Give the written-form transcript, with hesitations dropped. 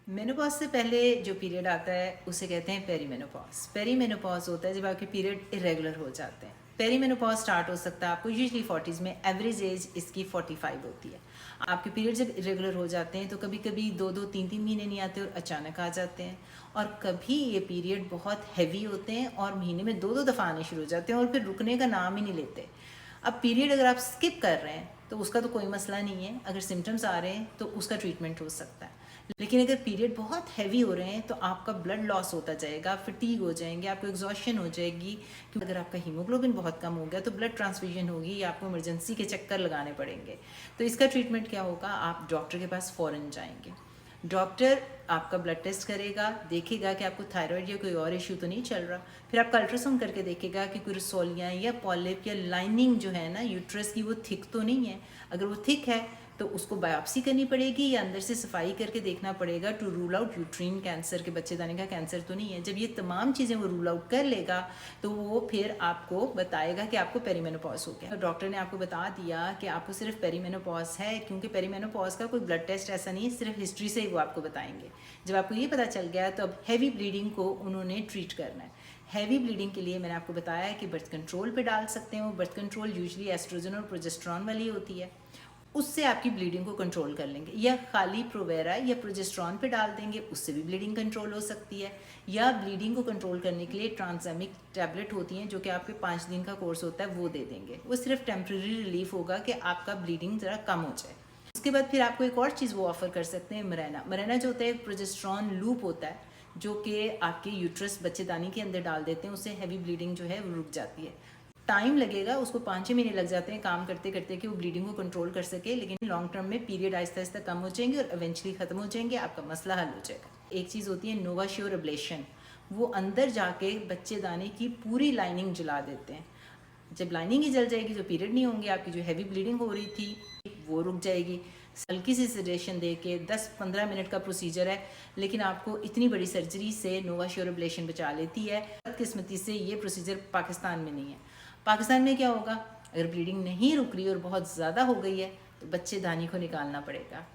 Menopause से पहले जो पीरियड आता है उसे कहते हैं पेरीमेनोपॉज। पेरीमेनोपॉज होता है जब आपके पीरियड इरेगुलर हो जाते हैं। पेरीमेनोपॉज स्टार्ट हो सकता है आपको यूजली 40s में, एवरेज एज इसकी 45 होती है। आपके पीरियड जब इरेगुलर हो जाते हैं तो कभी कभी 2-2, 3-3 महीने नहीं आते और अचानक आ जाते हैं, और कभी ये पीरियड बहुत हैवी होते हैं और महीने में 2-2 दफ़ा आने शुरू हो जाते हैं और फिर रुकने का नाम ही नहीं लेते। अब पीरियड अगर आप स्किप कर रहे हैं तो उसका तो कोई मसला नहीं है, अगर सिम्टम्स आ रहे हैं तो उसका ट्रीटमेंट हो सकता है। लेकिन अगर पीरियड बहुत हैवी हो रहे हैं तो आपका ब्लड लॉस होता जाएगा, फिटीग हो जाएंगे, आपको एग्जॉशन हो जाएगी, क्योंकि अगर आपका हीमोग्लोबिन बहुत कम हो गया तो ब्लड ट्रांसफ्यूजन होगी या आपको इमरजेंसी के चक्कर लगाने पड़ेंगे। तो इसका ट्रीटमेंट क्या होगा, आप डॉक्टर के पास फ़ौरन जाएंगे। डॉक्टर आपका ब्लड टेस्ट करेगा, देखेगा कि आपको थायराइड या कोई और इश्यू तो नहीं चल रहा। फिर आपका अल्ट्रासाउंड करके देखेगा कि कोई रसोलियाँ या पॉलिप या लाइनिंग जो है ना यूट्रस की वो थिक तो नहीं है। अगर वो थिक है तो उसको बायोप्सी करनी पड़ेगी या अंदर से सफाई करके देखना पड़ेगा to rule out uterine cancer, के बच्चेदानी का कैंसर तो नहीं है। जब ये तमाम चीज़ें वो रूल आउट कर लेगा तो वो फिर आपको बताएगा कि आपको पेरीमेनोपॉज हो गया। डॉक्टर ने आपको बता दिया कि आपको सिर्फ पेरीमेनोपॉज है, क्योंकि पेरीमेनोपॉज का कोई ब्लड टेस्ट ऐसा नहीं है, सिर्फ हिस्ट्री से ही वो आपको बताएंगे। जब आपको ये पता चल गया तो अब हैवी ब्लीडिंग को उन्होंने ट्रीट करना है। हैवी ब्लीडिंग के लिए मैंने आपको बताया कि बर्थ कंट्रोल पे डाल सकते हैं। वो बर्थ कंट्रोल यूजली एस्ट्रोजन और प्रोजेस्ट्रॉन वाली होती है, उससे आपकी ब्लीडिंग को कंट्रोल कर लेंगे। या खाली प्रोवेरा या प्रोजेस्ट्रॉन पे डाल देंगे, उससे भी ब्लीडिंग कंट्रोल हो सकती है। या ब्लीडिंग को कंट्रोल करने के लिए ट्रांसएमिक टैबलेट होती हैं जो कि आपके 5 दिन का कोर्स होता है, वो दे देंगे। वो सिर्फ टेम्प्रेरी रिलीफ होगा कि आपका ब्लीडिंग ज़रा कम हो जाए। उसके बाद फिर आपको एक और चीज़ वो ऑफ़र कर सकते हैं, मरेना। मरेना जो होता है प्रोजेस्ट्रॉन लूप होता है जो कि आपके यूट्रस बच्चेदानी के अंदर डाल देते हैं, उससे हैवी ब्लीडिंग जो है वो रुक जाती है। टाइम लगेगा, उसको 5-6 महीने लग जाते हैं काम करते करते कि वो ब्लीडिंग को कंट्रोल कर सके, लेकिन लॉन्ग टर्म में पीरियड आहिस्ता आहिस्ता कम हो जाएंगे और इवेंचुअली ख़त्म हो जाएंगे, आपका मसला हल हो जाएगा। एक चीज़ होती है नोवाश्योर अब्लेशन, वो अंदर जाके बच्चेदानी की पूरी लाइनिंग जला देते हैं। जब लाइनिंग ही जल जाएगी तो पीरियड नहीं होंगे, आपकी जो हैवी ब्लीडिंग हो रही थी वो रुक जाएगी। हल्की सी सजेशन दे के 10-15 मिनट का प्रोसीजर है, लेकिन आपको इतनी बड़ी सर्जरी से नोवाश्योर अब्लेशन बचा लेती है। बदकिस्मती से ये प्रोसीजर पाकिस्तान में नहीं है। पाकिस्तान में क्या होगा, अगर ब्लीडिंग नहीं रुक रही और बहुत ज़्यादा हो गई है तो बच्चेदानी को निकालना पड़ेगा।